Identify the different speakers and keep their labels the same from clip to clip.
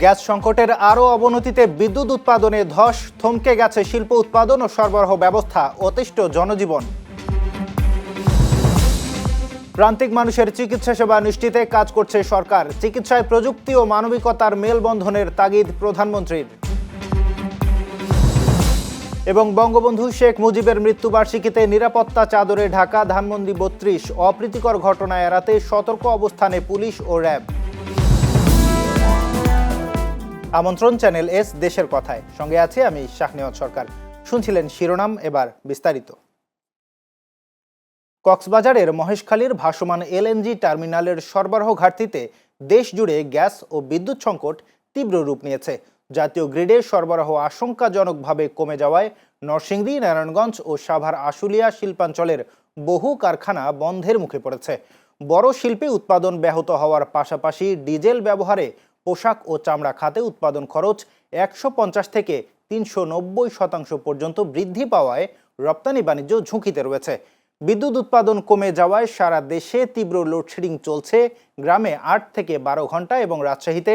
Speaker 1: Gas সংকটের আরও অবনতিতে বিদ্যুৎ উৎপাদনে ধস, থমকে গেছে শিল্প উৎপাদন ও সরবরাহ ব্যবস্থা, অতিষ্ঠ জনজীবন। প্রান্তিক মানুষের চিকিৎসা সেবা নিশ্চিতে কাজ করছে সরকার। চিকিৎসায় প্রযুক্তি ও মানবিকতার মেলবন্ধনের তাগিদ প্রধানমন্ত্রীর। এবং বঙ্গবন্ধু শেখ মুজিবের মৃত্যুবার্ষিকীতে নিরাপত্তা চাদরে ঢাকা ধানমন্ডি ৩২, অপ্রীতিকর ঘটনা এড়াতে সতর্ক অবস্থানে পুলিশ ও র্যাব। আমন্ত্রণ চ্যানেল এস দেশের কথায়, সঙ্গে আছি আমি শাহনেওয়াজ সরকার। শুনছিলেন শিরোনাম, এবার বিস্তারিত। কক্সবাজারের মহেশখালীর ভাসমান এলএনজি টার্মিনালের সরবরাহ ঘাটতিতে দেশ জুড়ে গ্যাস ও বিদ্যুৎ সংকট তীব্র রূপ নিয়েছে। জাতীয় গ্রিডে সরবরাহ আশঙ্কাজনকভাবে কমে যাওয়ায় নরসিংদী, নারায়ণগঞ্জ ও সাভার আশুলিয়া শিল্পাঞ্চলের বহু কারখানা বন্ধের মুখে পড়েছে। বড় শিল্পে উৎপাদন ব্যাহত হওয়ার পাশাপাশি ডিজেল ব্যবহারে পোশাক ও চামড়া খাতে উৎপাদন খরচ ১৫০ থেকে ৩৯০% পর্যন্ত বৃদ্ধি পাওয়ায় রপ্তানি বাণিজ্য ঝুঁকিতে রয়েছে। বিদ্যুৎ উৎপাদন কমে যাওয়ায় সারা দেশে তীব্র লোডশেডিং চলছে। গ্রামে ৮ থেকে ১২ ঘন্টা এবং রাজশাহীতে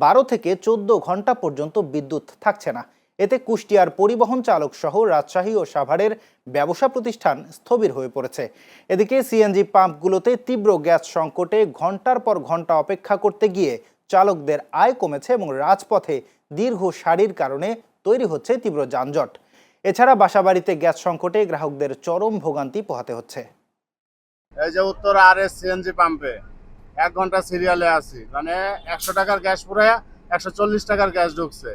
Speaker 1: ১২ থেকে ১৪ ঘন্টা পর্যন্ত বিদ্যুৎ থাকছে না। এতে কুষ্টিয়ার পরিবহন চালক সহ রাজশাহী ও সাভারের ব্যবসা প্রতিষ্ঠান স্থবির হয়ে পড়েছে। এদিকে সিএনজি পাম্পগুলোতে তীব্র গ্যাস সংকটে ঘন্টার পর ঘন্টা অপেক্ষা করতে গিয়ে চালকদের আয় কমেছে এবং রাজপথে দীর্ঘ সারির কারণে তৈরি হচ্ছে তীব্র যানজট। এছাড়া বাসাবাড়িতে গ্যাস সংকটে গ্রাহকদের চরম ভোগান্তি পোহাতে হচ্ছে।
Speaker 2: এই যে উত্তর RS সিএনজি পাম্পে 1 ঘন্টা সিরিয়ালে আছি, মানে 100 টাকার গ্যাস পুরায়া 140 টাকার গ্যাস ঢুকছে।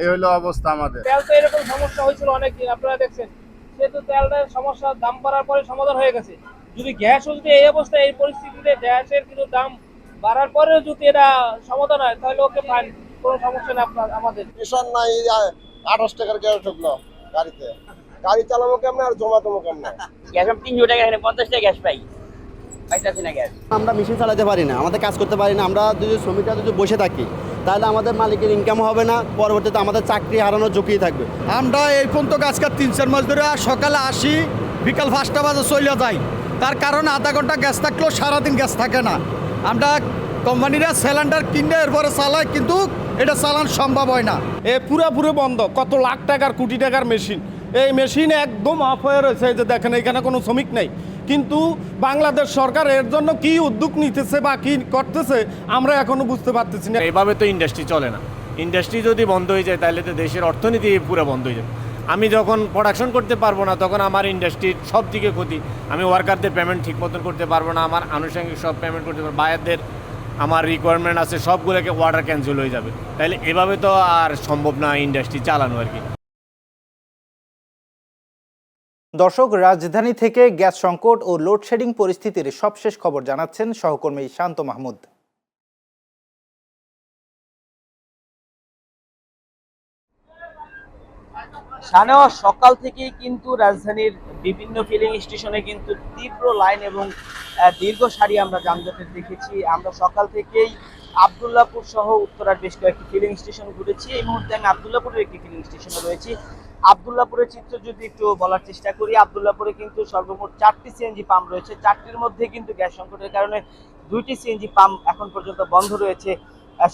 Speaker 2: এই হলো অবস্থা আমাদের।
Speaker 3: তেল তো এরকম সমস্যা হয়েছিল অনেকদিন, আপনারা দেখছেন। সেহেতু তেলটার সমস্যার দাম বাড়ার পরে সমাধান হয়ে গেছে। যদি গ্যাসও যদি এই অবস্থা, এই পরিস্থিতিতে গ্যাসের কিন্তু দাম বাড়ার পরেও যদি এটা সমাধান হয় তাহলে ওকে ফাইন, কোনো সমস্যা নেই। আপনার আমাদের
Speaker 4: মিশন নাই, 28 টাকার গ্যাস ঢুকলো গাড়িতে। গাড়ি চালাবো কেমন আর জমা দেবো কেমন?
Speaker 5: গ্যাস 300 টাকা, এখানে 50 টাকা গ্যাস পাইতেছি না গ্যাস।
Speaker 6: আমরা মেশিন চালাতে পারি না, আমাদের কাজ করতে পারি না। আমরা যদি শ্রমিকরা যদি বসে থাকি তাহলে আমাদের মালিকের ইনকাম হবে না, পরবর্তীতে আমাদের চাকরি হারানোর ঝুঁকি থাকবে।
Speaker 7: আমরা এই পর্যন্ত আজকাল 3-4 মাস ধরে সকালে আসি, বিকাল 5টা বাজে চলে যাই। তার কারণ আধা ঘন্টা গ্যাস থাকলেও সারাদিন গ্যাস থাকে না। আমরা কোম্পানিরা সিলিন্ডার কিনে এরপরে চালায়, কিন্তু এটা চালানো সম্ভব হয় না। এ পুরোপুরি বন্ধ। কত লাখ টাকার, কোটি টাকার মেশিন, এই মেশিন একদম অফ হয়ে রয়েছে। এই যে দেখেন, এখানে কোনো শ্রমিক নেই। কিন্তু বাংলাদেশ সরকার এর জন্য কি উদ্যোগ নিতেছে বা কি করতেছে আমরা এখনো বুঝতে পারতেছি না।
Speaker 8: এভাবে তো ইন্ডাস্ট্রি চলে না। ইন্ডাস্ট্রি যদি বন্ধ হয়ে যায় তাহলে তো দেশের অর্থনীতি পুরো বন্ধ হয়ে যাবে। আমি যখন প্রোডাকশন করতে পারবো না তখন আমার ইন্ডাস্ট্রির সব দিকে ক্ষতি। আমি ওয়ার্কারদের পেমেন্ট ঠিক মতন করতে পারবো না, আমার আনুষঙ্গিক সব পেমেন্ট করতে পারবো, বায়ারদের আমার রিকোয়ারমেন্ট আছে সবগুলোকে অর্ডার ক্যান্সেল হয়ে যাবে। তাহলে এভাবে তো আর সম্ভব না ইন্ডাস্ট্রি চালানো আর কি।
Speaker 1: দর্শক, রাজধানী থেকে গ্যাস সংকট ও লোডশেডিং পরিস্থিতির সবশেষ খবর জানাচ্ছেন সহকর্মী শান্ত মাহমুদ।
Speaker 5: শাহনেওয়াজ, সকাল থেকেই কিন্তু রাজধানীর বিভিন্ন ফিলিং স্টেশনে কিন্তু তীব্র লাইন এবং দীর্ঘ সারি আমরা যানজটের দেখেছি। আমরা সকাল থেকেই আব্দুল্লাহপুর সহ উত্তরার বেশ কয়েকটি ফিলিং স্টেশন ঘুরেছি। এই মুহূর্তে আমি আব্দুল্লাহপুরের একটি ফিলিং স্টেশনে রয়েছি। আব্দুল্লাহপুরের চিত্র যদি একটু বলার চেষ্টা করি, আব্দুল্লাহপুরে কিন্তু সর্বমোট 4টি সিএনজি পাম্প রয়েছে। 4টির মধ্যে কিন্তু গ্যাস সংকটের কারণে 2টি সিএনজি পাম্প এখন পর্যন্ত বন্ধ রয়েছে।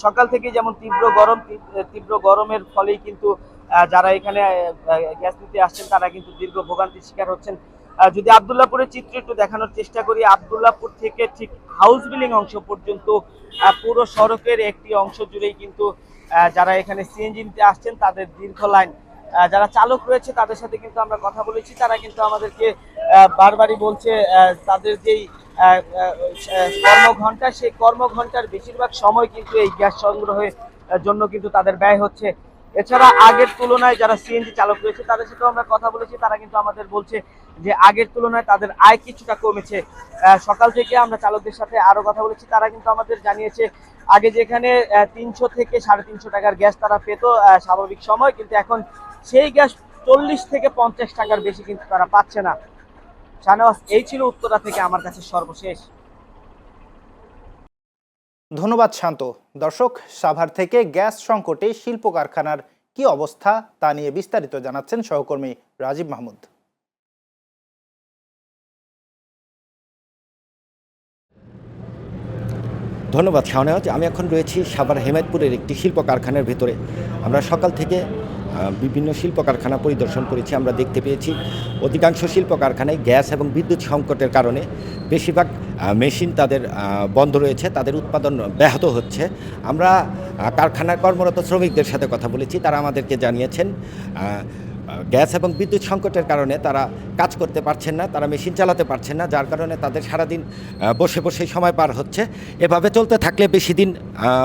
Speaker 5: সকাল থেকে যেমন তীব্র গরমের ফলেই কিন্তু যারা এখানে গ্যাস নিতে আসছেন তারা কিন্তু দীর্ঘ ভোগান্তির শিকার হচ্ছেন। যদি আব্দুল্লাহপুরের চিত্র একটু দেখানোর চেষ্টা করি, আব্দুল্লাহপুর থেকে ঠিক হাউস বিল্ডিং অংশ পর্যন্ত পুরো সড়কের একটি অংশ জুড়েই কিন্তু যারা এখানে সিএনজি নিতে আসছেন তাদের দীর্ঘ লাইন। যারা চালক রয়েছে তাদের সাথে কিন্তু আমরা কথা বলেছি, তারা কিন্তু আমাদেরকে বারবারই বলছে তাদের যেই কর্মঘণ্টা, সেই কর্মঘণ্টার বেশিরভাগ সময় কিন্তু এই গ্যাস সংগ্রহের জন্য কিন্তু তাদের ব্যয় হচ্ছে। এছাড়া আগের তুলনায় যারা সিএনজি চালক রয়েছে তাদের সাথেও আমরা কথা বলেছি, তারা কিন্তু আমাদের বলছে যে আগের তুলনায় তাদের আয় কিছুটা কমেছে। সকাল থেকে আমরা চালকদের সাথে আরো কথা বলেছি, তারা কিন্তু আমাদের জানিয়েছে আগে যেখানে 300 থেকে 350 টাকার গ্যাস তারা পেত স্বাভাবিক সময়, কিন্তু এখন সেই গ্যাস 40 থেকে 50 টাকার বেশি কিন্তু তারা পাচ্ছে না। শাহনেওয়াজ, এই ছিল উত্তরা থেকে আমার কাছে সর্বশেষ।
Speaker 1: ধন্যবাদ শান্ত। দর্শক, সাভার থেকে গ্যাস সংকটে শিল্প কারখানার কি অবস্থা তা নিয়ে বিস্তারিত জানাচ্ছেন সহকর্মী রাজীব মাহমুদ।
Speaker 9: ধন্যবাদ শাওনাজ। আমি এখন রয়েছি সাভার হেমায়তপুরের একটি শিল্প কারখানার ভেতরে। আমরা সকাল থেকে বিভিন্ন শিল্প কারখানা পরিদর্শন করেছি। আমরা দেখতে পেয়েছি অধিকাংশ শিল্প কারখানায় গ্যাস এবং বিদ্যুৎ সংকটের কারণে বেশিরভাগ মেশিন তাদের বন্ধ রয়েছে, তাদের উৎপাদন ব্যাহত হচ্ছে। আমরা কারখানায় কর্মরত শ্রমিকদের সাথে কথা বলেছি, তারা আমাদেরকে জানিয়েছেন গ্যাস এবং বিদ্যুৎ সংকটের কারণে তারা কাজ করতে পারছেন না, তারা মেশিন চালাতে পারছেন না, যার কারণে তাদের সারাদিন বসে বসে সময় পার হচ্ছে। এভাবে চলতে থাকলে বেশি দিন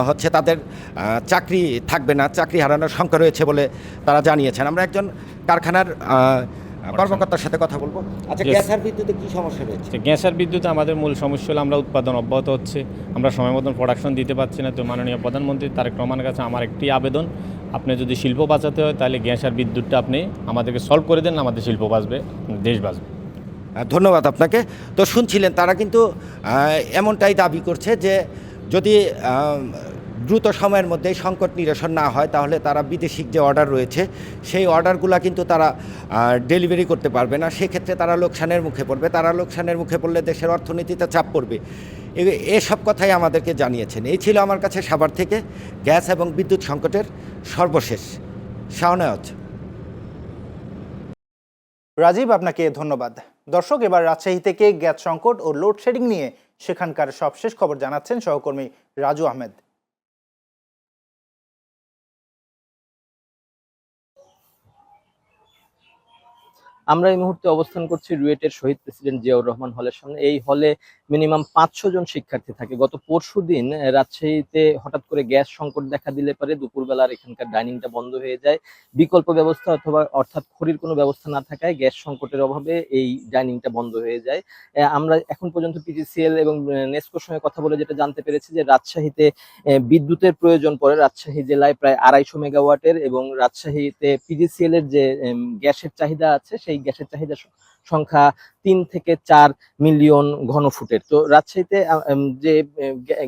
Speaker 9: হচ্ছে তাদের চাকরি থাকবে না, চাকরি হারানোর শঙ্কা রয়েছে বলে তারা জানিয়েছেন। আমরা একজন কারখানার কর্মকর্তার সাথে কথা বলবো। আচ্ছা, গ্যাস আর বিদ্যুতে কী সমস্যা রয়েছে?
Speaker 10: গ্যাস আর বিদ্যুৎ আমাদের মূল সমস্যা হলো আমরা উৎপাদন অব্যাহত হচ্ছে, আমরা সময় মতন প্রোডাকশন দিতে পারছি না। তো মাননীয় প্রধানমন্ত্রী তারেক রহমানের কাছে আমার একটি আবেদন, আপনি যদি শিল্প বাঁচাতে হয় তাহলে গ্যাস আর বিদ্যুৎটা আপনি আমাদেরকে সলভ করে দেন, আমাদের শিল্প বাঁচবে, দেশ বাঁচবে।
Speaker 9: ধন্যবাদ আপনাকে। তো শুনছিলেন তারা কিন্তু এমনটাই দাবি করছে যে যদি দ্রুত সময়ের মধ্যে সংকট নিরসন না হয় তাহলে তারা বিদেশিক যে অর্ডার রয়েছে সেই অর্ডারগুলো কিন্তু তারা ডেলিভারি করতে পারবে না। সেক্ষেত্রে তারা লোকসানের মুখে পড়বে, তারা লোকসানের মুখে পড়লে দেশের অর্থনীতিতে চাপ পড়বে। এসব কথাই আমাদেরকে জানিয়েছেন। এই ছিল আমার কাছে সাভার থেকে গ্যাস এবং বিদ্যুৎ সংকটের সর্বশেষ। শাওনাজ।
Speaker 1: রাজীব, আপনাকে ধন্যবাদ। দর্শক, এবার রাজশাহী থেকে গ্যাস সংকট ও লোডশেডিং নিয়ে সেখানকার সবশেষ খবর জানাচ্ছেন সহকর্মী রাজু আহমেদ।
Speaker 5: আমরা এই মুহূর্তে অবস্থান করছি রুয়েটের শহীদ প্রেসিডেন্ট জিয়াউর রহমান হলের সামনে। এই হলে মিনিমাম 500 জন শিক্ষার্থী থাকে। গত পরশুদিন রাজশাহীতে হঠাৎ করে গ্যাস সংকট দেখা দিলে পরে দুপুরবেলার এখানকার ডাইনিংটা বন্ধ হয়ে যায়। বিকল্প ব্যবস্থা অর্থাৎ খড়ির কোনো ব্যবস্থা না থাকায় গ্যাস সংকটের অভাবে এই ডাইনিংটা বন্ধ হয়ে যায়। আমরা এখন পর্যন্ত পিজিসিএল এবং নেসকোর সঙ্গে কথা বলে যেটা জানতে পেরেছি যে রাজশাহীতে বিদ্যুতের প্রয়োজন পড়ে রাজশাহী জেলায় প্রায় 250 মেগাওয়াটের, এবং রাজশাহীতে পিজিসিএল এর যে গ্যাসের চাহিদা আছে সেই গ্যাসের চাহিদা সংখ্যা 3 থেকে 4 মিলিয়ন ঘনফুটের। তো রাজশাহীতে যে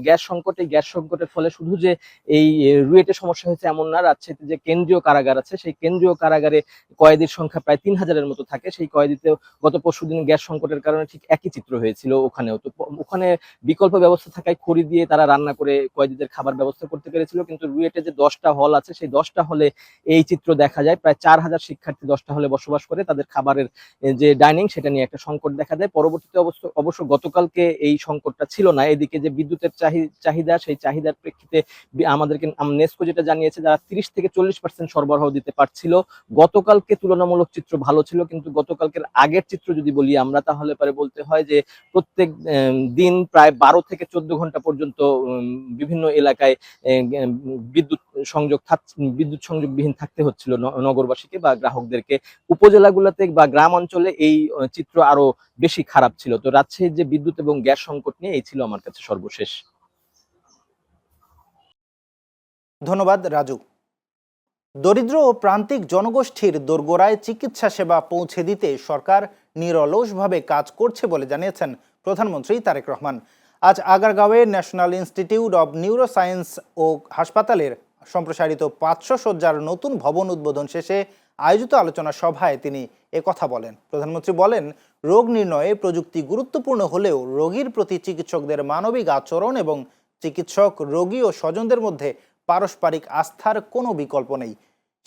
Speaker 5: গ্যাস সংকটের ফলে শুধু যে এই রুয়েটে সমস্যা হয়েছে এমন না, রাজশাহীতে যে কেন্দ্রীয় কারাগার আছে সেই কেন্দ্রীয় কারাগারে কয়েদির সংখ্যা প্রায় 3000-এর মতো থাকে। সেই কয়েদিতেও গত পরশুদিন গ্যাস সংকটের কারণে ঠিক একই চিত্র হয়েছিল ওখানেও। তো ওখানে বিকল্প ব্যবস্থা থাকায় খড়ি দিয়ে তারা রান্না করে কয়েদিদের খাবার ব্যবস্থা করতে পেরেছিল, কিন্তু রুয়েটে যে 10টা হল আছে সেই 10টা হলে এই চিত্র দেখা যায়। প্রায় 4000 শিক্ষার্থী 10টা হলে বসবাস করে, তাদের খাবারের যে ডাইনিং সেটা নিয়ে একটা সংকট দেখা দেয়। পরবর্তীতে অবশ্য গতকালকে এই সংকটটা ছিল না। এদিকে যে বিদ্যুতের চাহিদা, সেই চাহিদার প্রেক্ষিতে আমাদেরকে নেসকো যেটা জানিয়েছে যারা 30 থেকে 40% সরবরাহ দিতে পারছিল। গতকালকে তুলনামূলক চিত্র ভালো ছিল, কিন্তু গতকালকের আগের চিত্র যদি বলি আমরা তাহলে পরে বলতে হয় যে প্রত্যেক দিন প্রায় 12 থেকে 14 ঘন্টা পর্যন্ত বিভিন্ন এলাকায় বিদ্যুৎ সংযোগবিহীন থাকতে হচ্ছিল নগরবাসীকে বা গ্রাহকদেরকে। উপজেলাগুলোতে বা গ্রাম অঞ্চলে এই চিত্র আরো বেশি খারাপ ছিল। তো রাজশাহীর যে বিদ্যুৎ এবং গ্যাস সংকট নিয়ে এই ছিল আমার কাছে সর্বশেষ।
Speaker 1: ধন্যবাদ রাজু। দরিদ্র ও প্রান্তিক জনগোষ্ঠীর দোরগোড়ায় চিকিৎসা সেবা পৌঁছে দিতে সরকার নিরলসভাবে কাজ করছে বলে জানিয়েছেন প্রধানমন্ত্রী তারেক রহমান। আজ আগারগাঁওয়ে ন্যাশনাল ইনস্টিটিউট অব নিউরোসায়েন্স ও হাসপাতালের সম্প্রসারিত 500 শয্যার নতুন ভবন উদ্বোধন শেষে আয়োজিত আলোচনা সভায় তিনি একথা বলেন। প্রধানমন্ত্রী বলেন, রোগ নির্ণয়ে প্রযুক্তি গুরুত্বপূর্ণ হলেও রোগীর প্রতি চিকিৎসকদের মানবিক আচরণ এবং চিকিৎসক, রোগী ও স্বজনদের মধ্যে পারস্পরিক আস্থার কোনো বিকল্প নেই।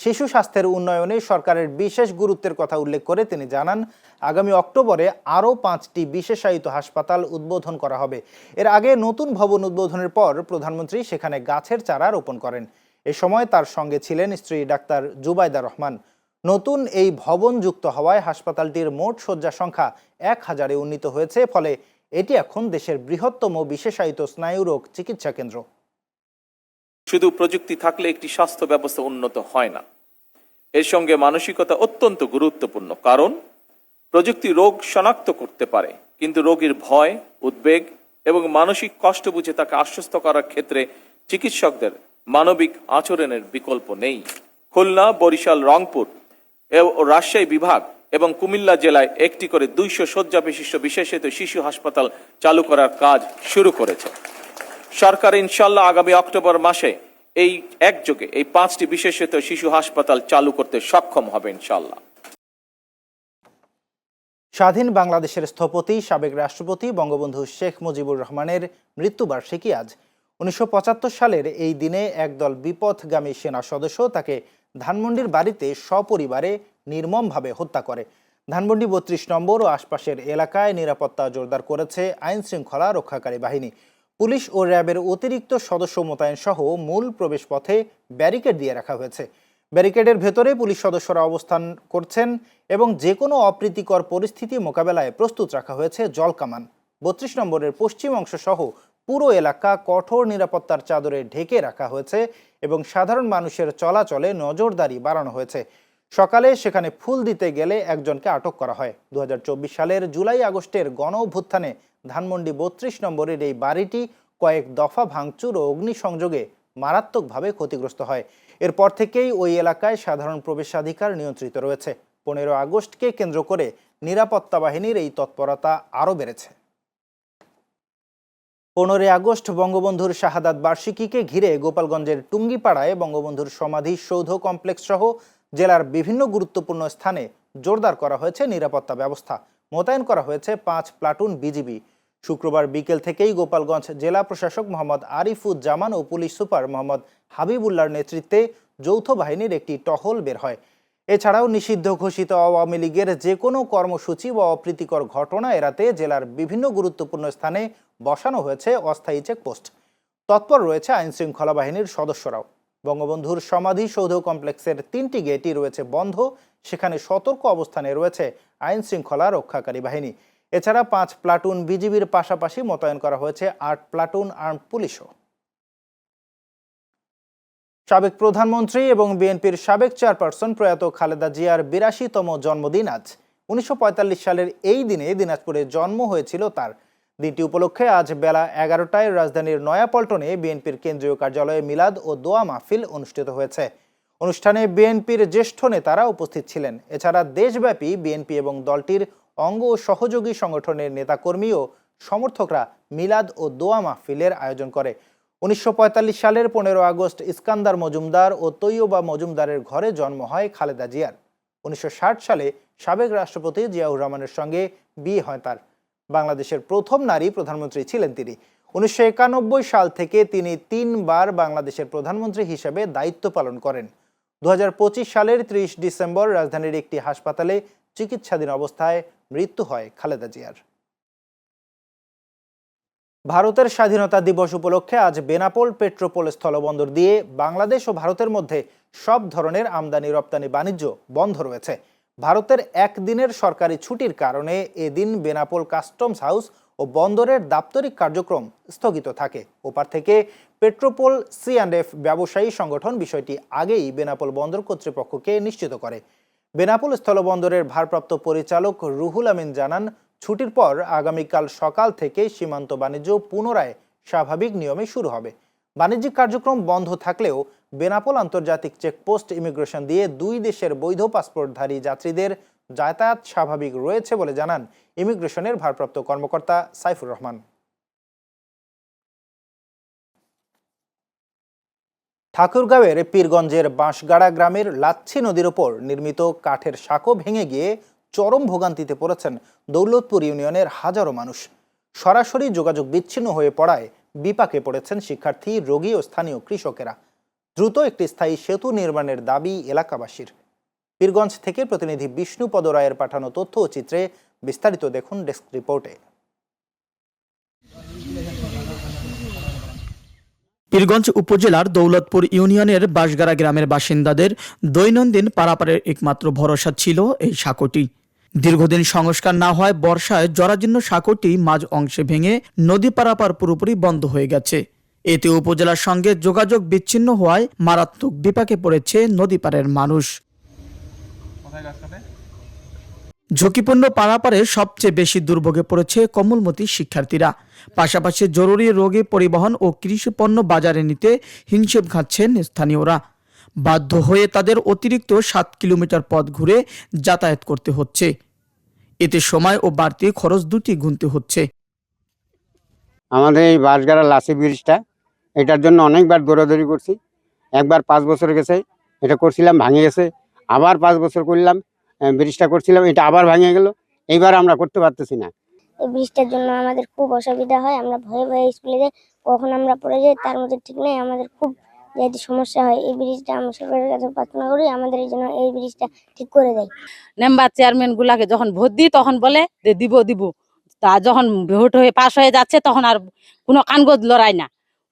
Speaker 1: শিশু স্বাস্থ্যের উন্নয়নে সরকারের বিশেষ গুরুত্বের কথা উল্লেখ করে তিনি জানান, আগামী অক্টোবরে আরও 5টি বিশেষায়িত হাসপাতাল উদ্বোধন করা হবে। এর আগে নতুন ভবন উদ্বোধনের পর প্রধানমন্ত্রী সেখানে গাছের চারা রোপণ করেন। এ সময় তার সঙ্গে ছিলেন স্ত্রী ডাক্তার জুবাইদা রহমান। নতুন এই ভবন যুক্ত হওয়ায় হাসপাতালটির মোট শয্যা সংখ্যা 1000-এ উন্নীত হয়েছে। ফলে এটি এখন দেশের বৃহত্তম বিশেষায়িত স্নায়ুরোগ চিকিৎসা কেন্দ্র।
Speaker 11: শুধু প্রযুক্তি থাকলে একটি স্বাস্থ্য ব্যবস্থা উন্নত হয় না, এর সঙ্গে মানসিকতা অত্যন্ত গুরুত্বপূর্ণ। কারণ প্রযুক্তি রোগ শনাক্ত করতে পারে, কিন্তু রোগীর ভয়, উদ্বেগ এবং মানসিক কষ্ট বুঝে তাকে আশ্বস্ত করার ক্ষেত্রে চিকিৎসকদের মানবিক আচরণের বিকল্প নেই। খুলনা, বরিশাল, রংপুর ও রাজশাহী বিভাগ এবং কুমিল্লা জেলায় একটি করে 200 শয্যা বিশিষ্ট বিশেষায়িত শিশু হাসপাতাল চালু করার কাজ শুরু করেছে সরকার। ইনশাল্লাহ আগামী অক্টোবর মাসে এই একযোগে এই 5টি বিশেষায়িত শিশু হাসপাতাল চালু করতে সক্ষম হবে ইনশাল্লাহ।
Speaker 1: স্বাধীন বাংলাদেশের স্থপতি সাবেক রাষ্ট্রপতি বঙ্গবন্ধু শেখ মুজিবুর রহমানের মৃত্যুবার্ষিকী আজ। 1975 সালের এই দিনে একদল বিপথগামী সেনা সদস্য তাকে ধানমন্ডির বাড়িতে সপরিবারে নির্মমভাবে হত্যা করে। ধানমন্ডি 32 নম্বর ও আশপাশের এলাকায় নিরাপত্তা জোরদার করেছে আইন শৃঙ্খলা রক্ষাকারী বাহিনী। পুলিশ ও র্যাবের অতিরিক্ত সদস্য মোতায়েন সহ মূল প্রবেশপথে ব্যারিকেড দিয়ে রাখা হয়েছে। ব্যারিকেডের ভেতরে পুলিশ সদস্যরা অবস্থান করছেন এবং যে কোনো অপ্রীতিকর পরিস্থিতি মোকাবেলায় প্রস্তুত রাখা হয়েছে জলকামান। 32 নম্বরের পশ্চিম অংশ সহ পুরো এলাকা কঠোর নিরাপত্তার চাদরে ঢেকে রাখা হয়েছে এবং সাধারণ মানুষের চলাচলে নজরদারি বাড়ানো হয়েছে। সকালে সেখানে ফুল দিতে গেলে একজনকে আটক করা হয়। 2024 সালের জুলাই আগস্টের গণ অভ্যুত্থানে ধানমন্ডি 32 নম্বরের এই বাড়িটি কয়েক দফা ভাঙচুর ও অগ্নিসংযোগে মারাত্মকভাবে ক্ষতিগ্রস্ত হয়। এরপর থেকেই ওই এলাকায় সাধারণ প্রবেশাধিকার নিয়ন্ত্রিত রয়েছে। 15 আগস্টকে কেন্দ্র করে নিরাপত্তা বাহিনীর এই তৎপরতা আরও বেড়েছে। 15 আগস্ট বঙ্গবন্ধুর শাহাদাত বার্ষিকীকে ঘিরে গোপালগঞ্জের টুঙ্গিপাড়ায় বঙ্গবন্ধুর সমাধি সৌধ কমপ্লেক্স সহ জেলার বিভিন্ন গুরুত্বপূর্ণ স্থানে জোরদার করা হয়েছে নিরাপত্তা ব্যবস্থা। মোতায়েন করা হয়েছে 5 প্লাটুন বিজিবি। শুক্রবার বিকেল থেকেই গোপালগঞ্জ জেলা প্রশাসক মোহাম্মদ আরিফুজ্জামান ও পুলিশ সুপার মোহাম্মদ হাবিবুল্লাহর নেতৃত্বে যৌথ বাহিনীর একটি টহল বের হয়। এছাড়াও নিষিদ্ধ ঘোষিত আওয়ামী লীগের যে কোনো কর্মসূচি বা অপ্রীতিকর ঘটনা এড়াতে জেলার বিভিন্ন গুরুত্বপূর্ণ স্থানে বসানো হয়েছে অস্থায়ী চেকপোস্ট। তৎপর রয়েছে আইন শৃঙ্খলা বাহিনীর সদস্যরাও। বঙ্গবন্ধুর সমাধি সৌধ কমপ্লেক্সের 3টি গেটই রয়েছে বন্ধ। সেখানে সতর্ক অবস্থানে রয়েছে আইন শৃঙ্খলা রক্ষাকারী বাহিনী। এছাড়া 5 প্লাটুন বিজিবির পাশাপাশি মোতায়েন করা হয়েছে 8 প্লাটুন আর্মড পুলিশও। সাবেক প্রধানমন্ত্রী এবং বিএনপির সাবেক চেয়ারপারসন প্রয়াত খালেদা জিয়ার 82তম জন্মদিন আজ। 1945 সালের এই দিনে দিনাজপুরে জন্ম হয়েছিল তার। দিনটি উপলক্ষে আজ বেলা 11টায় রাজধানীর নয়াপল্টনে বিএনপির কেন্দ্রীয় কার্যালয়ে মিলাদ ও দোয়া মাহফিল অনুষ্ঠিত হয়েছে। অনুষ্ঠানে বিএনপির জ্যেষ্ঠ নেতারা উপস্থিত ছিলেন। এছাড়া দেশব্যাপী বিএনপি এবং দলটির অঙ্গ ও সহযোগী সংগঠনের নেতাকর্মী ও সমর্থকরা মিলাদ ও দোয়া মাহফিলের আয়োজন করে। 1945 সালের 15 আগস্ট ইস্কান্দার মজুমদার ও তৈয়বা মজুমদারের ঘরে জন্ম হয় খালেদা জিয়ার। 1960 সালে সাবেক রাষ্ট্রপতি জিয়াউর রহমানের সঙ্গে বিয়ে হয় তার। বাংলাদেশের প্রথম নারী প্রধানমন্ত্রী ছিলেন তিনি। 1991 সাল থেকে তিনি 3 বার বাংলাদেশের প্রধানমন্ত্রী হিসেবে দায়িত্ব পালন করেন। 2025 সালের 30 ডিসেম্বর রাজধানীর একটি হাসপাতালে চিকিৎসাধীন অবস্থায় মৃত্যু হয় খালেদা জিয়ার। ভারতের স্বাধীনতা দিবস উপলক্ষে আজ বেনাপোল পেট্রোপোল স্থলবন্দর দিয়ে বাংলাদেশ ও ভারতের মধ্যে সব ধরনের আমদানি রপ্তানি বাণিজ্য বন্ধ রয়েছে। ভারতের একদিনের সরকারি ছুটির কারণে এদিন বেনাপোল কাস্টমস হাউস ও বন্দরের দাপ্তরিক কার্যক্রম স্থগিত থাকে। ওপার থেকে পেট্রোপোল C&F ব্যবসায়ী সংগঠন বিষয়টি আগেই বেনাপোল বন্দর কর্তৃপক্ষকে নিশ্চিত করে। বেনাপোল স্থলবন্দরের ভারপ্রাপ্ত পরিচালক রুহুল আমিন জানান, ছুটির পর আগামীকাল সকাল থেকে সীমান্ত বাণিজ্য পুনরায় স্বাভাবিক নিয়মে শুরু হবে। বাণিজ্যিক কার্যক্রম বন্ধ থাকলেও বেনাপোল আন্তর্জাতিক চেকপোস্ট ইমিগ্রেশন দিয়ে 2 দেশের বৈধ পাসপোর্টধারী যাত্রীদের যাতায়াত স্বাভাবিক রয়েছে বলে জানান ইমিগ্রেশনের ভারপ্রাপ্ত কর্মকর্তা সাইফুর রহমান। ঠাকুরগাঁওয়ের পীরগঞ্জের বাঁশগাড়া গ্রামের লাচ্ছি নদীর ওপর নির্মিত কাঠের সাঁকো ভেঙে গিয়ে চরম ভোগান্তিতে পড়েছেন দৌলতপুর ইউনিয়নের হাজারো মানুষ। সরাসরি যোগাযোগ বিচ্ছিন্ন হয়ে পড়ায় বিপাকে পড়েছেন শিক্ষার্থী, রোগী ও স্থানীয় কৃষকেরা। দ্রুত একটি স্থায়ী সেতু নির্মাণের দাবি এলাকাবাসীর। পীরগঞ্জ থেকে প্রতিনিধি বিষ্ণুপদ রায়ের পাঠানো তথ্য ও চিত্রে বিস্তারিত দেখুন ডেস্ক রিপোর্টে।
Speaker 12: পীরগঞ্জ উপজেলার দৌলতপুর ইউনিয়নের বাঁশগাড়া গ্রামের বাসিন্দাদের দৈনন্দিন পারাপারের একমাত্র ভরসা ছিল এই সাঁকোটি। দীর্ঘদিন সংস্কার না হওয়ায় বর্ষায় জরাজীর্ণ সাঁকোটি মাঝ অংশে ভেঙে নদী পারাপার পুরোপুরি বন্ধ হয়ে গেছে। এতে উপজেলার সঙ্গে যোগাযোগ বিচ্ছিন্ন হওয়ায় মারাত্মক বিপাকে পড়েছে নদী পারের মানুষ। ঝুঁকিপূর্ণ পারাপারে সবচেয়ে বেশি দুর্ভোগে পড়েছে কোমলমতি শিক্ষার্থীরা। পাশাপাশি জরুরি রোগী পরিবহন ও কৃষি পণ্য বাজারে নিতে হিমশিম খাচ্ছেন স্থানীয়রা। বাধ্য হয়ে তাদের অতিরিক্ত 7 কিলোমিটার পথ ঘুরে যাতায়াত করতে হচ্ছে। এতে সময় ও বাড়তি খরচ দুটি গুনতে হচ্ছে।
Speaker 13: আমাদের এই বাঁশগাড়া লাসি ব্রিজটা, এটার জন্য অনেকবার দৌড়াদৌড়ি করছি। একবার 5 বছর গেছে, এটা করছিলাম ভাঙে গেছে। আবার 5 বছর করলাম, ব্রিজটা করছিলাম, এটা আবার ভাঙে গেল। এইবার আমরা করতে পারতেছি না।
Speaker 14: এই ব্রিজটার জন্য আমাদের খুব অসুবিধা হয়, আমরা ভয়ে ভয়ে স্কুলে যাই, কখন আমরা পড়ে যাই তার মধ্যে ঠিক নেই, আমাদের খুব যাইতে সমস্যা হয়। এই ব্রিজটা আমরা সরকারের কাছে প্রার্থনা করি আমাদের এই জন্য এই ব্রিজটা ঠিক করে দেয়।
Speaker 15: মেম্বার চেয়ারম্যান গুলাকে যখন ভোট দিই তখন বলে যে দিব দিব, তা যখন ভোট হয়ে পাশ হয়ে যাচ্ছে তখন আর কোনো কানগোজ লড়াই না।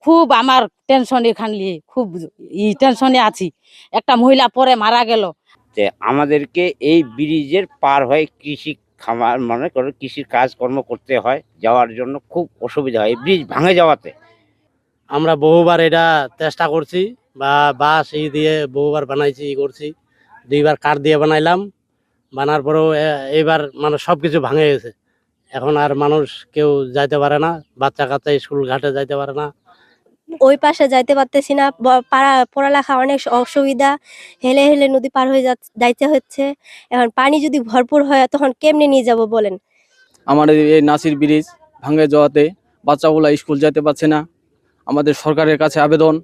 Speaker 15: খুব আমার টেনশন এখানে, খুব টেনশনে আছি। একটা মহিলা পরে মারা গেল।
Speaker 16: যে আমাদেরকে এই ব্রিজের পার হয়ে কৃষি খামার মনে করে কৃষির কাজকর্ম করতে হয়, যাওয়ার জন্য খুব অসুবিধা হয় এই ব্রিজ ভাঙে যাওয়াতে।
Speaker 17: আমরা বহুবার এটা চেষ্টা করছি, বা বাঁশ এই দিয়ে বহুবার বানাইছি, করছি, 2বার কাঠ দিয়ে বানাইলাম, বানার পরেও এবার মানে সব কিছু ভাঙে গেছে। এখন আর মানুষ কেউ যাইতে পারে না, বাচ্চা কাচ্চা স্কুল ঘাটে যাইতে পারে না।
Speaker 14: ওই পাশে যাইতে পারতেছি না, পড়ালেখা অনেক অসুবিধা, হেলে হেলে নদী পার হয়ে যাইতে হচ্ছে। এখন পানি যদি ভরপুর হয় তখন কেমনে নিয়ে যাব বলেন।
Speaker 18: আমাদের এই নাসির ব্রিজ ভাঙে যাওয়াতে বাচ্চাগুলো স্কুল যেতে পারছে না। আমাদের সরকারের কাছে আবেদন,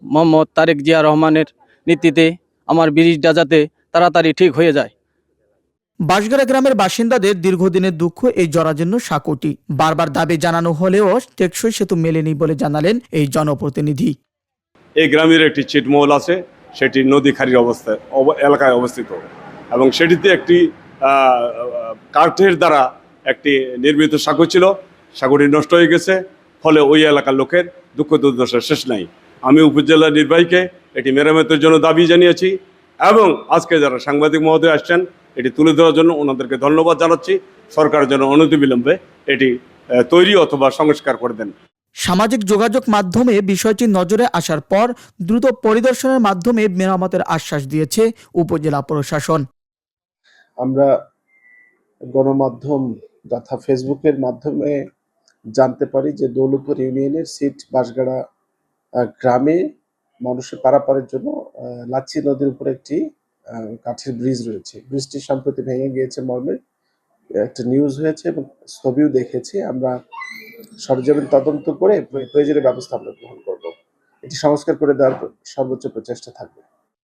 Speaker 18: মোহাম্মদ তারেক জিয়া রহমানের নেতৃত্বে আমার ব্রিজটা যাতে তাড়াতাড়ি ঠিক হয়ে যায়।
Speaker 12: বাঁশগাড়া গ্রামের বাসিন্দাদের দীর্ঘদিনের দুঃখ এই জরাজীর্ণ সাঁকোটি। বারবার দাবি জানানো হলেও টেকসই সেতু মেলেনি বলে জানালেন এই জনপ্রতিনিধি।
Speaker 19: এই গ্রামের একটি ছিটমহল আছে, সেটি নদী খাড়ির এলাকায় অবস্থিত, এবং সেটিতে একটি কাঠের দ্বারা একটি নির্মিত সাঁকো ছিল। সাঁকোটি নষ্ট হয়ে গেছে, ফলে ওই এলাকার লোকের দুঃখ দুর্দশার শেষ নাই। আমি উপজেলা নির্বাহীকে এটি মেরামতের জন্য দাবি জানিয়েছি, এবং আজকে যারা সাংবাদিক মহোদয় আসছেন এটি তুলে ধরার জন্য ওনাদেরকে ধন্যবাদ জানাচ্ছি। সরকার যেন অনতিবিলম্বে এটি তৈরি অথবা সংস্কার করে দেন।
Speaker 12: সামাজিক যোগাযোগ মাধ্যমে বিষয়টি নজরে আসার পর দ্রুত পরিদর্শনের মাধ্যমে মেরামতের আশ্বাস দিয়েছে উপজেলা প্রশাসন।
Speaker 20: আমরা গণমাধ্যম তথা ফেসবুকের মাধ্যমে জানতে পারি যে দৌলতপুর ইউনিয়নের সিট বাঁশগাড়া গ্রামে মানুষের পারাপারের জন্য লাচ্ছি নদীর উপরে একটি কাঠের ব্রিজ রয়েছে। ব্রিজটি সম্প্রতি ভেঙে গিয়েছে মর্মে একটা নিউজ হয়েছে এবং ছবিও দেখেছি। আমরা সরজমিন তদন্ত করে প্রয়োজনীয় ব্যবস্থা আমরা গ্রহণ করব। এটি সংস্কার করে দেওয়ার সর্বোচ্চ প্রচেষ্টা থাকবে।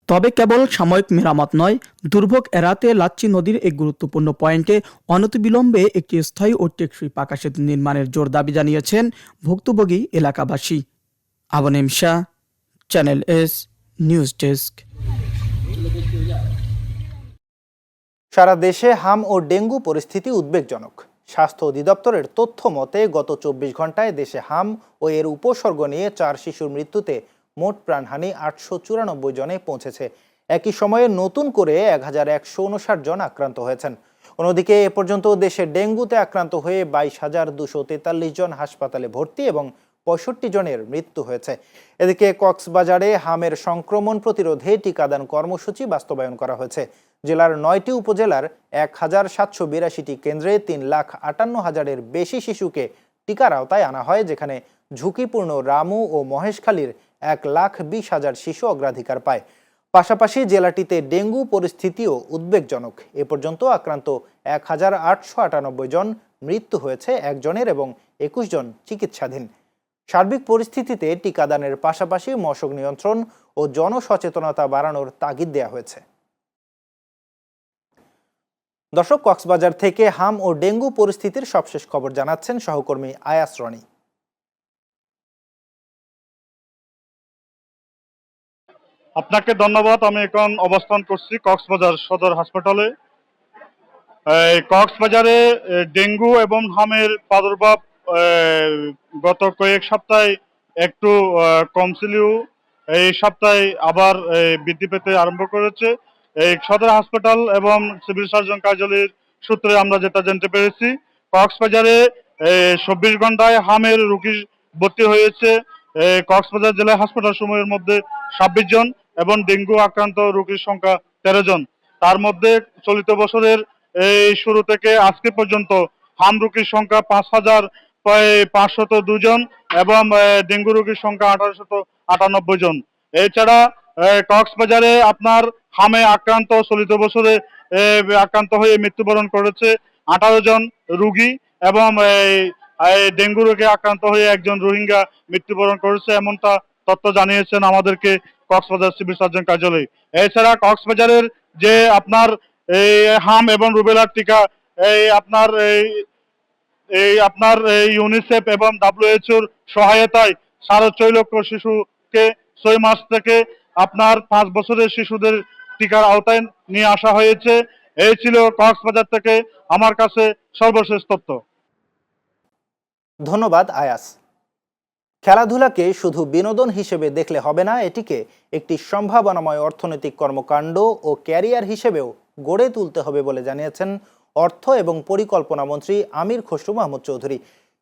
Speaker 12: তবে কেবল সাময়িক মেরামত নয়, দুর্ভোগ এড়াতে লাচ্ছি নদীর এই গুরুত্বপূর্ণ পয়েন্টে অনতিবিলম্বে একটি স্থায়ী ও টেকসই পাকা সেতু নির্মাণের জোর দাবি জানিয়েছেন ভুক্তভোগী এলাকাবাসী। আবনেম Shah, channel S news desk.
Speaker 1: সারা দেশে হাম ও ডেঙ্গু পরিস্থিতি উদ্বেগজনক। স্বাস্থ্য অধিদপ্তরের তথ্য মতে গত 24 ঘন্টায় দেশে হাম ও এর উপসর্গ নিয়ে 4 শিশুর মৃত্যুতে মোট প্রাণহানি 894 জনে পৌঁছেছে। একই সময়ে নতুন করে 1159 জন আক্রান্ত হয়েছেন। অন্যদিকে এ পর্যন্ত দেশে ডেঙ্গুতে আক্রান্ত হয়ে 22,243 জন হাসপাতালে ভর্তি এবং 65 জনের মৃত্যু হয়েছে। এদিকে কক্সবাজারে হামের সংক্রমণ প্রতিরোধে টিকাদান কর্মসূচি বাস্তবায়ন করা হয়েছে। জেলার 9টি উপজেলার 1782টি কেন্দ্রে 3,58,000-এর বেশি শিশুকে টিকার আওতায় আনা হয়, যেখানে ঝুঁকিপূর্ণ রামু ও মহেশখালীর 1,20,000 শিশু অগ্রাধিকার পায়। পাশাপাশি জেলাটিতে ডেঙ্গু পরিস্থিতিও উদ্বেগজনক। এ পর্যন্ত আক্রান্ত 1,898 জন, মৃত্যু হয়েছে 1 জনের এবং 21 জন চিকিৎসাধীন। সার্বিক পরিস্থিতিতে টিকাদানের পাশাপাশি মশক নিয়ন্ত্রণ ও জনসচেতনতা বাড়ানোর তাগিদ দেওয়া হয়েছে। দর্শক, কক্সবাজার থেকে হাম ও ডেঙ্গু পরিস্থিতির সবশেষ খবর জানাচ্ছেন সহকর্মী আয়াস রনি।
Speaker 21: আপনাকে ধন্যবাদ। আমি এখন অবস্থান করছি কক্সবাজার সদর হাসপাতালে। কক্সবাজারে ডেঙ্গু এবং হামের প্রাদুর্ভাব গত কয়েক সপ্তাহে একটু কম ছিল, এই সপ্তাহে আবার বৃদ্ধি পেতে আরম্ভ করেছে। এই সদর হাসপাতাল এবং সিভিল সার্জন কার্যালয়ের সূত্রে আমরা যেটা জানতে পেরেছি, কক্সবাজারে 24 ঘন্টায় হামের রোগী ভর্তি হয়েছে কক্সবাজার জেলা হাসপাতাল সমূহের মধ্যে 26 জন এবং ডেঙ্গু আক্রান্ত রোগীর সংখ্যা 13 জন। তার মধ্যে চলিত বছরের এই শুরু থেকে আজকে পর্যন্ত হাম রোগীর সংখ্যা 5,502 জন এবং ডেঙ্গু রোগীর সংখ্যা 1,898 জন। এছাড়া কক্সবাজারে আপনার হামে আক্রান্ত চলিত বছরে আক্রান্ত হয়ে মৃত্যুবরণ করেছে 18 জন রোগী এবং ডেঙ্গু রোগে আক্রান্ত হয়ে 1 জন রোহিঙ্গা মৃত্যুবরণ করেছে, এমনটা তথ্য জানিয়েছেন আমাদেরকে কক্সবাজার সিভিল সার্জন কার্যালয়। এছাড়া কক্সবাজারের যে আপনার এই হাম এবং রুবেলার টিকা এই আপনার এই আপনার ইউনিসেফ এবং WHO সহায়তায় 6.5 লক্ষ শিশুকে 6 মাস থেকে আপনার 5 বছরের শিশুদের টিকার আওতায় নিয়ে আসা হয়েছে। এই ছিল কক্সবাজার থেকে আমার কাছে সর্বশেষ তথ্য।
Speaker 1: ধন্যবাদ আয়াস। খেলাধুলাকে শুধু বিনোদন হিসেবে দেখলে হবে না, এটিকে একটি সম্ভাবনাময় অর্থনৈতিক কর্মকাণ্ড ও ক্যারিয়ার হিসেবেও গড়ে তুলতে হবে বলে জানিয়েছেন অর্থ এবং পরিকল্পনা মন্ত্রী আমির খসরু মাহমুদ চৌধুরী।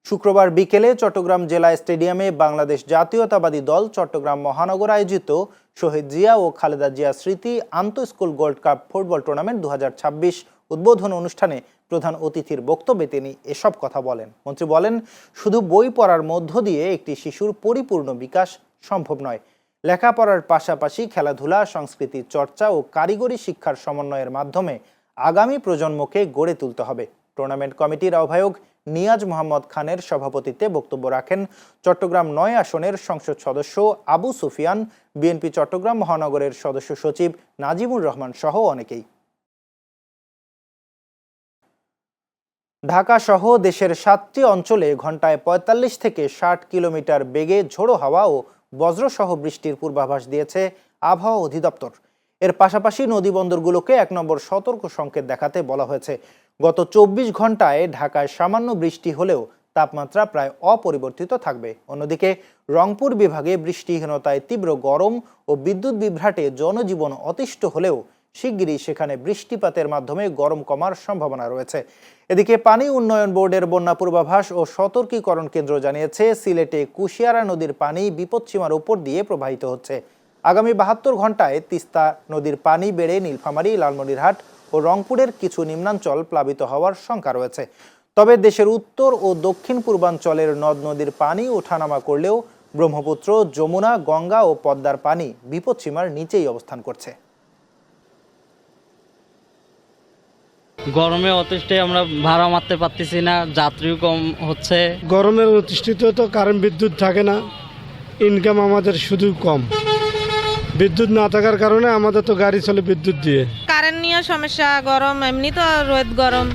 Speaker 1: শুক্রবার বিকেলে চট্টগ্রাম জেলা স্টেডিয়ামে বাংলাদেশ জাতীয়তাবাদী দল চট্টগ্রাম মহানগর আয়োজিত শহীদ জিয়া ও খালেদা জিয়া স্মৃতি আন্তঃস্কুল গোল্ড কাপ ফুটবল টুর্নামেন্ট 2026 উদ্বোধন অনুষ্ঠানে প্রধান অতিথির বক্তব্যে তিনি এসব কথা বলেন। মন্ত্রী বলেন, শুধু বই পড়ার মধ্য দিয়ে একটি শিশুর পরিপূর্ণ বিকাশ সম্ভব নয়। লেখাপড়ার পাশাপাশি খেলাধুলা, সংস্কৃতি চর্চা ও কারিগরি শিক্ষার সমন্বয়ের মাধ্যমে আগামী প্রজন্মকে গড়ে তুলতে হবে। টুর্নামেন্ট কমিটির আহ্বায়ক নিয়াজ মোহাম্মদ খানের সভাপতিত্বে বক্তব্য রাখেন চট্টগ্রাম ৯ আসনের সংসদ সদস্য আবু সুফিয়ান, বিএনপি চট্টগ্রাম মহানগরের সদস্য সচিব নাজিমুর রহমান সহ অনেকেই। ঢাকা সহ দেশের 7টি অঞ্চলে ঘন্টায় ৪৫ থেকে ৬০ কিলোমিটার বেগে ঝোড়ো হাওয়া ও বজ্রসহ বৃষ্টির পূর্বাভাস দিয়েছে আবহাওয়া অধিদপ্তর। এর পাশাপাশি নদী বন্দরগুলোকে ১ নম্বর সতর্ক সংকেত দেখাতে বলা হয়েছে। গত ২৪ ঘন্টায় ঢাকায় সামান্য বৃষ্টি হলেও তাপমাত্রা প্রায় অপরিবর্তিত থাকবে। অন্যদিকে রংপুর বিভাগে বৃষ্টিহীনতায় তীব্র গরম ও বিদ্যুৎ বিভ্রাটে জনজীবন অতিষ্ঠ হলেও শিগগিরই সেখানে বৃষ্টিপাতের মাধ্যমে গরম কমার সম্ভাবনা রয়েছে। এদিকে পানি উন্নয়ন বোর্ডের বন্যা পূর্বাভাস ও সতর্কীকরণ কেন্দ্র জানিয়েছে, সিলেটে কুশিয়ারা নদীর পানি বিপদসীমার উপর দিয়ে প্রবাহিত হচ্ছে। আগামী ৭২ ঘন্টায় তিস্তা নদীর পানি বেড়ে নীলফামারী, লালমনিরহাট ও রংপুরের কিছু নিম্নাঞ্চল প্লাবিত হওয়ার শঙ্কা রয়েছে। তবে দেশের উত্তর ও দক্ষিণ পূর্বাঞ্চলের নদ নদীর পানি ওঠানামা করলেও ব্রহ্মপুত্র, যমুনা, গঙ্গা ও পদ্মার পানি বিপদসীমার নিচেই অবস্থান করছে।
Speaker 2: গরমে অতিষ্ঠে আমরা ভাড়া মারতে পারতেছি না, যাত্রীও কম হচ্ছে।
Speaker 22: গরমের অতিষ্ঠিত তো কারেন্ট বিদ্যুৎ থাকে না, ইনকাম আমাদের শুধু কম। বিদ্যুৎ না থাকার কারণে আমাদের তো গাড়ি চলে বিদ্যুৎ দিয়ে।
Speaker 23: কারেন্ট নিয়ে সমস্যা, গরম এমনি তো রোদ গরম,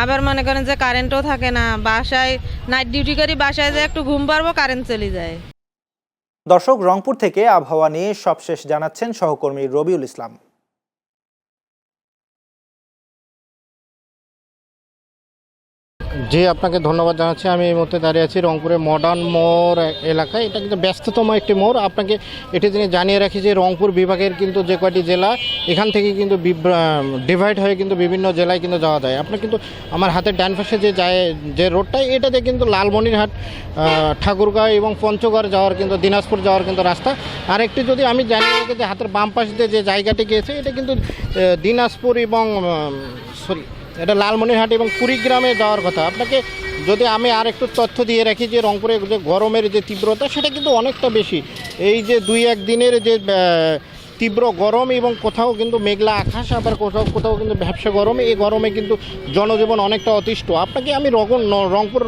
Speaker 23: আবার মনে করেন যে কারেন্টও থাকে না। বাসায় নাইট ডিউটি করি, বাসায় যে একটু ঘুম পারবো কারেন্ট চলে যায়।
Speaker 1: দর্শক, রংপুর থেকে আবহাওয়া নিয়ে সবশেষ জানাচ্ছেন সহকর্মী রবিউল ইসলাম।
Speaker 24: জি, আপনাকে ধন্যবাদ জানাচ্ছি। আমি এই মুহূর্তে দাঁড়িয়ে আছি রংপুরের মডার্ন মোড় এলাকায়। এটা কিন্তু ব্যস্ততম একটি মোড়। আপনাকে এটি জানিয়ে রাখি যে রংপুর বিভাগের কিন্তু যে কয়টি জেলা, এখান থেকে কিন্তু ডিভাইড হয়ে কিন্তু বিভিন্ন জেলায় কিন্তু যাওয়া যায়। আপনার কিন্তু আমার হাতের ডান পাশে যে রোডটা, এটাতে কিন্তু লালমনিরহাট, ঠাকুরগাঁও এবং পঞ্চগড় যাওয়ার কিন্তু দিনাজপুর যাওয়ার কিন্তু রাস্তা। আরেকটি যদি আমি জানিয়ে রাখি যে হাতের বাম পাশে যে জায়গাটি গিয়েছে, এটা কিন্তু দিনাজপুর এবং এটা লালমনিরহাট এবং কুড়িগ্রামে যাওয়ার কথা। আপনাকে যদি আমি আর একটু তথ্য দিয়ে রাখি যে রংপুরে যে গরমের যে তীব্রতা, সেটা কিন্তু অনেকটা বেশি। এই যে ২-১ দিনের যে তীব্র গরম এবং কোথাও কিন্তু মেঘলা আকাশ, আবার কোথাও কোথাও কিন্তু ভ্যাপসা গরম, এই গরমে কিন্তু জনজীবন অনেকটা অতিষ্ঠ। আপনাকে আমি রংপুর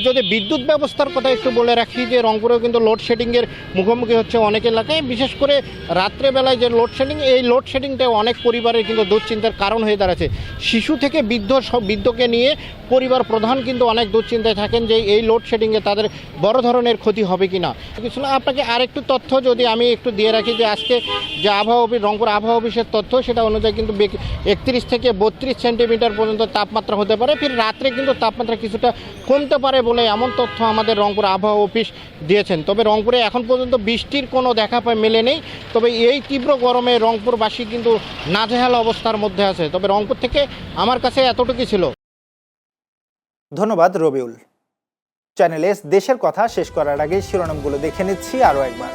Speaker 24: যদি বিদ্যুৎ ব্যবস্থার কথা একটু বলে রাখি যে রংপুরেও কিন্তু লোডশেডিংয়ের মুখোমুখি হচ্ছে অনেক এলাকায়। বিশেষ করে রাত্রেবেলায় যে লোডশেডিং, এই লোডশেডিংটা অনেক পরিবারের কিন্তু দুশ্চিন্তার কারণ হয়ে দাঁড়াচ্ছে। শিশু থেকে বৃদ্ধকে নিয়ে পরিবার প্রধান কিন্তু অনেক দুশ্চিন্তায় থাকেন যে এই লোডশেডিংয়ে তাদের বড় ধরনের ক্ষতি হবে কি না। আপনাকে আরেকটু তথ্য যদি আমি একটু দিয়ে রাখি যে আজকে যে আবহাওয়া অফিস, রংপুর আবহাওয়া অফিসের তথ্য, সেটা অনুযায়ী কিন্তু 31 থেকে 32 সেন্টিমিটার পর্যন্ত তাপমাত্রা হতে পারে। ফির রাত্রে কিন্তু তাপমাত্রা কিছুটা কমতে পারে বলে এমন তথ্য আমাদের রংপুর আবহাওয়া অফিস দিয়েছেন। তবে রংপুরে এখন পর্যন্ত বৃষ্টির কোনো দেখা মেলে নেই। তবে এই তীব্র গরমে রংপুরবাসী কিন্তু নাজেহাল অবস্থার মধ্যে আছে। তবে রংপুর থেকে আমার কাছে এতটুকুই ছিল।
Speaker 1: ধন্যবাদ রবিউল। চ্যানেল এস দেশের কথা শেষ করার আগে শিরোনামগুলো দেখে নিচ্ছি আরও একবার।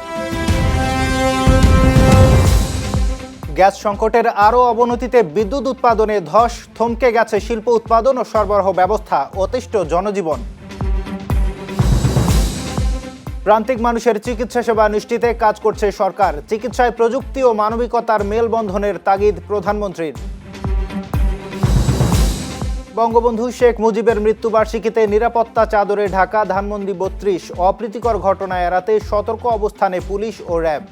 Speaker 1: গ্যাস সংকটের আরও অবনতিতে বিদ্যুৎ উৎপাদনে ধস, থমকে গেছে শিল্প উৎপাদন ও সরবরাহ ব্যবস্থা, অতিষ্ঠ জনজীবন। প্রান্তিক মানুষের চিকিৎসা সেবা নিশ্চিতে কাজ করছে সরকার, চিকিৎসায় প্রযুক্তি ও মানবিকতার মেলবন্ধনের তাগিদ প্রধানমন্ত্রীর। বঙ্গবন্ধু শেখ মুজিবের মৃত্যুবার্ষিকীতে নিরাপত্তা চাদরে ঢাকা ধানমন্ডি ৩২, অপ্রীতিকর ঘটনা এড়াতে সতর্ক অবস্থানে পুলিশ ও র্যাব।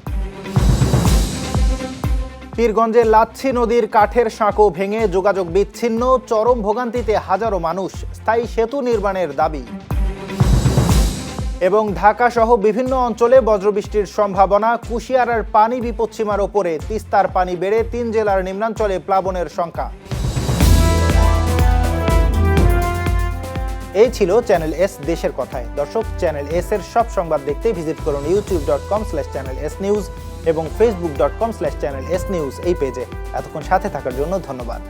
Speaker 1: পীরগঞ্জে লাচ্ছি নদীর কাঠের সাঁকো ভেঙে যোগাযোগ বিচ্ছিন্ন, চরম ভোগান্তিতে হাজারো মানুষ, স্থায়ী সেতু নির্মাণের দাবি। এবং ঢাকা সহ বিভিন্ন অঞ্চলে বজ্রবৃষ্টির সম্ভাবনা, কুশিয়ারার পানি বিপদসীমার ওপরে, তিস্তার পানি বেড়ে 3 জেলার নিম্নাঞ্চলে প্লাবনের শঙ্কা। এই ছিল চ্যানেল এস দেশের কথায়। দর্শক, চ্যানেল এস এর সব সংবাদ দেখতে ভিজিট করুন youtube.com/channelsnews এবং facebook.com/channelsnews এই পেজে। এতক্ষণ সাথে থাকার জন্য ধন্যবাদ।